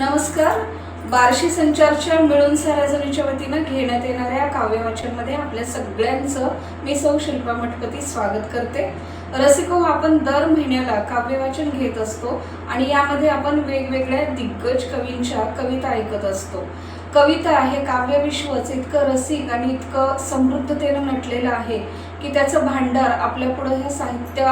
नमस्कार. बार्शी संचारच्या मिळून साराजणीच्या वतीनं घेण्यात येणाऱ्या काव्यवाचनमध्ये आपल्या सगळ्यांचं मी सौ शिल्पा मठपती स्वागत करते. रसिको, आपण दर महिन्याला काव्यवाचन घेत असतो आणि यामध्ये आपण वेगवेगळ्या दिग्गज कवींच्या कविता ऐकत असतो. कविता हे काव्यविश्वच इतकं रसिक आणि इतकं समृद्धतेनं नटलेलं आहे की त्याचं भांडार आपल्या पुढे ह्या साहित्य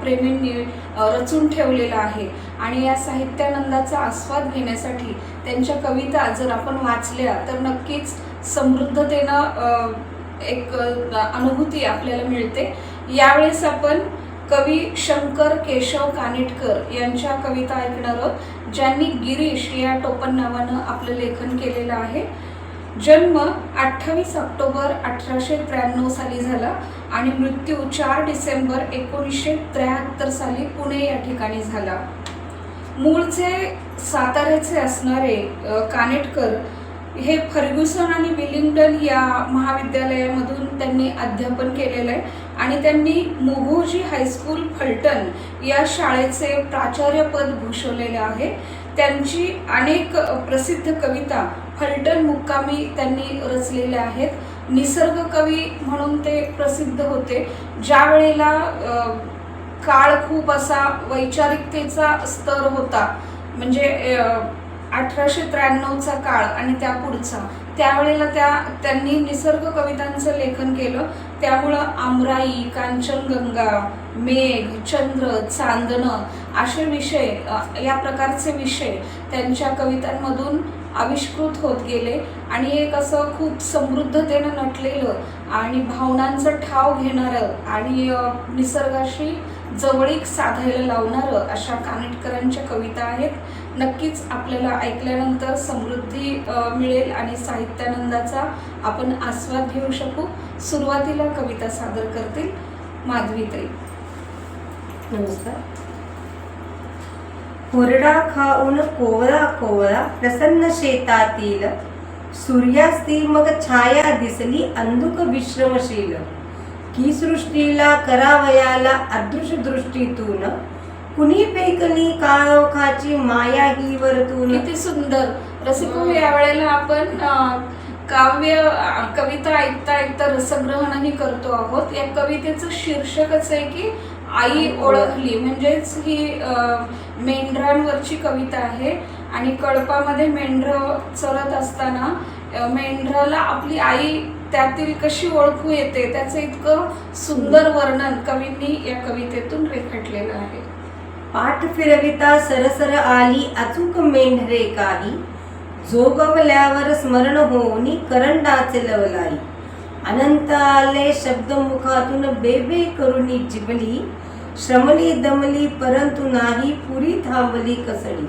प्रेमींनी रचून ठेवलेलं आहे. आणि या साहित्यानंदाचा आस्वाद घेण्यासाठी त्यांच्या कविता जर आपण वाचल्या तर नक्कीच समृद्धतेनं एक अनुभूती आपल्याला मिळते. यावेळेस आपण कवी शंकर केशव कानिटकर यांच्या कविता ऐकणार आहोत, ज्यांनी गिरीश या टोपण नावानं आपलं लेखन केलेलं आहे. जन्म 28 ऑक्टोबर 1893 साली झाला आणि मृत्यू 4 डिसेंबर 1973 साली पुणे या ठिकाणी झाला. मूळचे साताऱ्याचे असणारे कानिटकर हे फर्ग्युसन आणि विलिंग्डन या महाविद्यालयामधून त्यांनी अध्यापन केलेलं आहे आणि त्यांनी मोघोजी हायस्कूल फलटण या शाळेचे प्राचार्यपद भूषवलेले आहे. त्यांची अनेक प्रसिद्ध कविता फलटण मुक्कामी त्यांनी रचलेल्या आहेत. निसर्ग कवी म्हणून ते प्रसिद्ध होते. ज्या वेळेला काळ खूप असा वैचारिकतेचा स्तर होता, म्हणजे 1893चा काळ आणि त्या पुढचा, त्यावेळेला त्यांनी निसर्ग कवितांचं लेखन केलं. त्यामुळं आमराई, कांचनगंगा, मेघ, चंद्र, चांदणं असे विषय, या प्रकारचे विषय त्यांच्या कवितांमधून आविष्कृत होत गेले आणि एक असं खूप समृद्धतेनं नटलेलं आणि भावनांचं ठाव घेणारं आणि निसर्गाशी जवळीक साधायला लावणारं अशा कानिटकरांच्या कविता आहेत. नक्कीच आपल्याला ऐकल्यानंतर समृद्धी मिळेल आणि साहित्यानंदाचा आपण आस्वाद घेऊ शकू. सुरुवातीला कविता सादर करतील माधवीताई. नमस्कार. कोरडा खाऊन कोवळा कोवळा प्रसन्न शेतातील सूर्यास्ती मग छाया दिसली अंधुक विश्रमशील की सृष्टीला करावयाला अदृश्य दृष्टीतून कुणी फेकली काळोखाची माया ही वरतून. किती सुंदर. रसिको, यावेळेला आपण कविता ऐकता ऐकता रसग्रहणही करतो आहोत. या कवितेचं शीर्षकच आहे की आई ओळखली, म्हणजेच ही मेंढरांवरची कविता आहे आणि कळपामध्ये मेंढरं चरत असताना मेंढराला आपली आई त्यातील कशी ओळखू येते, त्याचं इतकं सुंदर वर्णन कवींनी या कवितेतून रेखाटलेलं आहे. पाठ फिरविता सरसर आली अचूक मेंढरे काही, जोगवल्यावर स्मरण होऊनी करंडाचे लवलाई. अनंत आले शब्द मुखातून बेबे करुनी जिबली, श्रमली दमली परंतु नाही पुरी थांबली कसडी.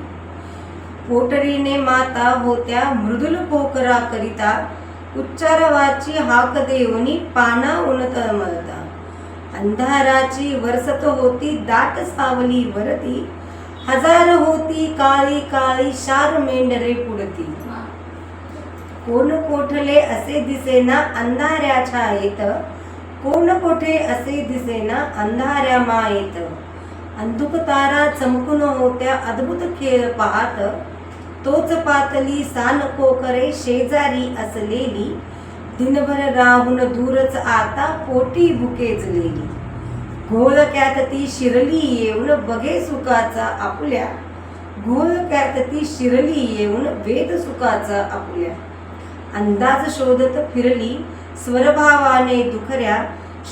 पोटरीने माता होत्या मृदुल पोकरा करिता, उच्चारवाची हाक देऊनी पाना उन्हत मळता. अंधाराची वरसत होती दाट सावली वरती, हजार होती काळी काळी शार मेंढरे पुढती. कोण कोठले असे दिसेना अंधाऱ्या छायेत, कोण कोठे असे दिसेना अंधाऱ्या मायेत. अंधुक तारा चमकून होत्या अद्भुत खेळ पाहत, तोच पातली सान कोकरे शेजारी असलेली. दिनभर राहून दूरच आता पोटी भुकेजलेली. घोळक्यात ती शिरली येऊन बघे सुखाचा आपुल्या, घोळक्यात ती शिरली येऊन वेद सुखाचा आपुल्या. अंदाज शोधत फिरली स्वरभावाने दुखऱ्या,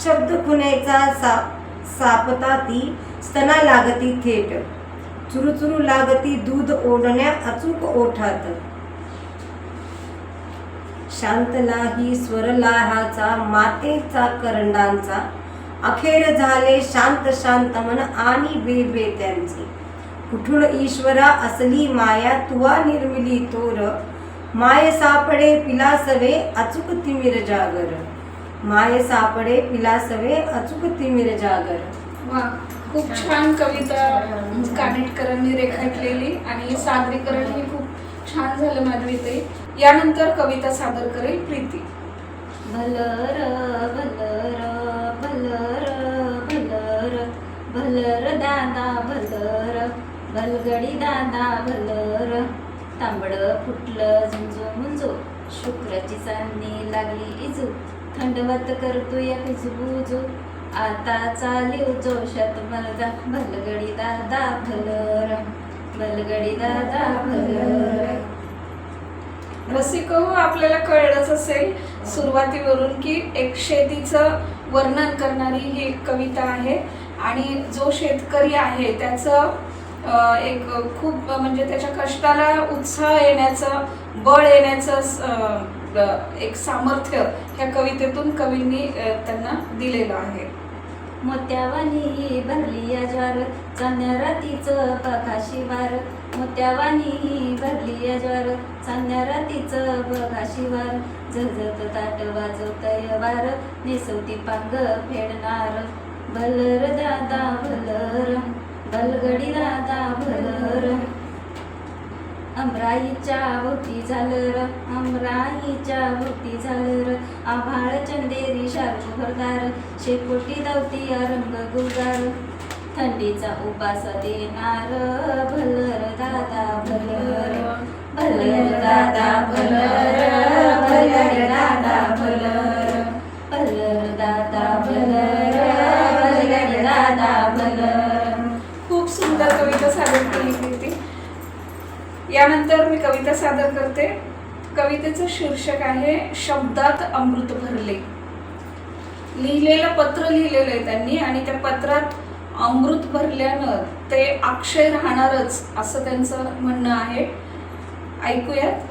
शब्द खुनेचा सापता ती स्तना लागती थेट. चुरुचुरू लागती दूध ओढण्या अचूक ओठात. शांतलाही स्वरलाहाचा मातेचा करंडांचा, अखेर झाले शांत शांत मन आणि बेबे त्यांचे. कुठून ईश्वरा असली माया तुवा निर्मिली तोर, माय सापडे पिलासवे अचूक तिमिर जागर. माय सापडे पिलासवे अचूक तिमिर जागर. वा, खूप छान कविता कानिटकरांनी रेखाटलेली आणि सादरीकरणही खूप छान झालं माधवीताई. यानंतर कविता सादर करेल प्रीती. भलर भलर भलर भलर भलर दादा भलर, भलगडी दादा भलर. तांबडं फुटलं झुंजू मुंजू, शुक्राची चांदणी लागली इजू, थंडवत करतोय कुजबुजू, आता चालीव जोशात मलदा, भलगडी दादा भलर, भलगडी दादा भलर. रसिको, आपल्याला कळलंच असेल सुरुवातीवरून की एक शेतीचं वर्णन करणारी ही कविता आहे आणि जो शेतकरी आहे त्याचं एक खूप म्हणजे त्याच्या कष्टाला उत्साह येण्याचं, बळ येण्याचं एक सामर्थ्य ह्या कवितेतून कवींनी त्यांना दिलेलं आहे. मोत्यावानी भरली या ज्वार, चांदण्या रातीचं बघा शिवार, मोत्यावानी भरली या ज्वार, चांदण्या रातीचं बघा शिवार, झळझळत ताट वाजवतय वार, नेसवती पांग फेडणार, भलर दादा भलर, भलगडी दादा भलर. अमराईच्या भोवती झालर, अमराईच्या भोवती झालर, आभाळ चंदेरी शार्क भरदार, शेकोटी धावती रंग गुलजार, थंडीचा उपास देणार, भलर दादा भलर, भलर दादा भलर, भलर दादा भलर, भलर दादा भलर, भलर दादा भलर. खूप सुंदर कविता सादर केली होती. यानंतर मी कविता सादर करते. कवितेचं शीर्षक आहे शब्दात अमृत भरले. लिहिलेलं पत्र लिहिलेलं आहे त्यांनी आणि त्या पत्रात अमृत भरल्यानं ते अक्षय राहणारच असं त्यांचं म्हणणं आहे. ऐकूयात.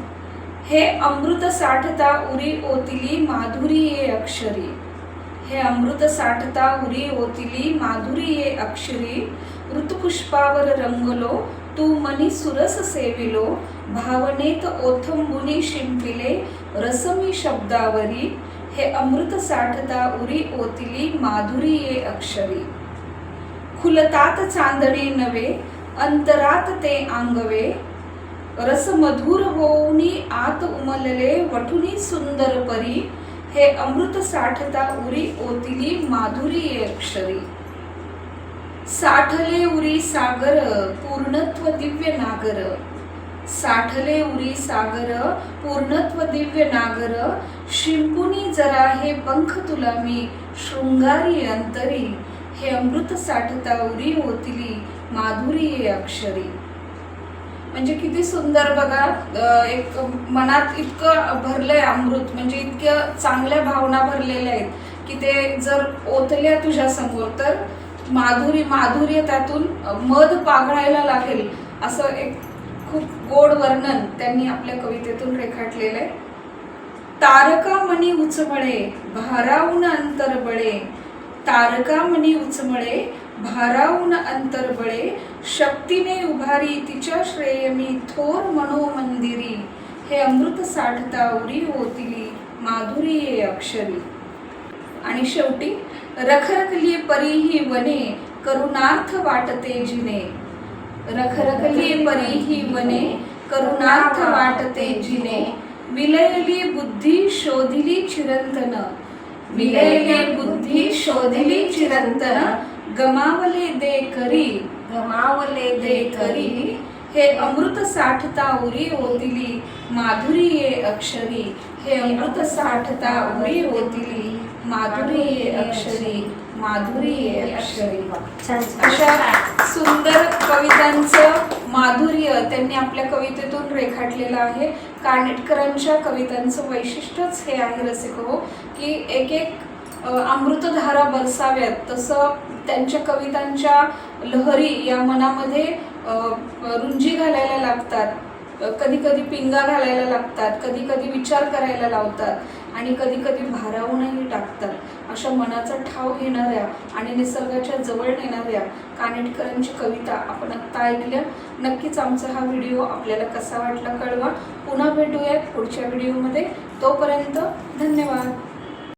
हे अमृत साठता उरी ओतिली माधुरी ये अक्षरी, हे अमृत साठता उरी ओतिली माधुरी ये अक्षरी, ऋतुपुष्पावर रंगलो तू मनी सुरस सेविलो, भावनेत ओथंबुनी शिंपिले रसमी शब्दावरी, हे अमृत साठता उरी ओतिली माधुरी ये अक्षरी. खुलतात चांदणे नवे अंतरात ते आंगवे, रस मधुर होऊनी आत उमलले वठुनी सुंदर परी, हे अमृत साठता उरी ओतिली माधुरी ये अक्षरी. साठले उरी सागर पूर्णत्व दिव्य नागर, साठले उरी सागर पूर्णत्व दिव्य नागर, शिंपुनी जरा हे पंख तुला मी शृंगारी अंतरी, हे अमृत साठता उरी ओतिली माधुरी ये अक्षरी. म्हणजे किती सुंदर बघा. एक मनात इतकं भरलंय अमृत, म्हणजे इतक्या चांगल्या भावना भरलेल्या आहेत की ते जर ओतल्या तुझ्या समोर तर माधुर्य त्यातून मध पागळायला लागेल असं एक खूप गोड वर्णन त्यांनी आपल्या कवितेतून रेखाटलेलं आहे. तारका मनी उचमळे भारावून अंतरबळे, तारका मनी उचमळे भारावून अंतरबळे, शक्तीने उभारी तिच्या श्रेयमी थोर मनोमंदिरी, हे अमृत साठता उरी ओतिली माधुरी ये अक्षरी. आणि शेवटी रखरखली परीही वने करुणार्थ वाटते जिने, रखरखली परीही वने करुणार्थ वाटते जिने, विलयली बुद्धी शोधिली चिरंतन, विलयली बुद्धी शोधिली चिरंतन, गमावले दे करी, गमावले दे करी, हे अमृत साठता उरी ओतिली माधुरी ये अक्षरी, हे अमृत साठता उरी ओतिली माधुरी ये अक्षरी, माधुरी ये अक्षरी. अशा सुंदर कवितांचं माधुर्य त्यांनी आपल्या कवितेतून रेखाटलेलं आहे. कानेटकरांच्या कवितांचं वैशिष्ट्यच हे आहे रसिको की एक एक अमृतधारा बरसाव्यात तसं त्यांच्या कवितांच्या लहरी या मनामध्ये रुंजी घालायला लागतात, कधी कधी पिंगा घालायला लागतात, कधी कधी विचार करायला लावतात आणि कधी कधी भारावूनही टाकतात. अशा मनाचा ठाव घेणाऱ्या आणि निसर्गाच्या जवळ नेणाऱ्या कानेटकरांची कविता आपण आत्ता ऐकल्या. नक्कीच आमचा हा व्हिडिओ आपल्याला कसा वाटला कळवा. पुन्हा भेटूयात पुढच्या व्हिडिओमध्ये. तोपर्यंत धन्यवाद.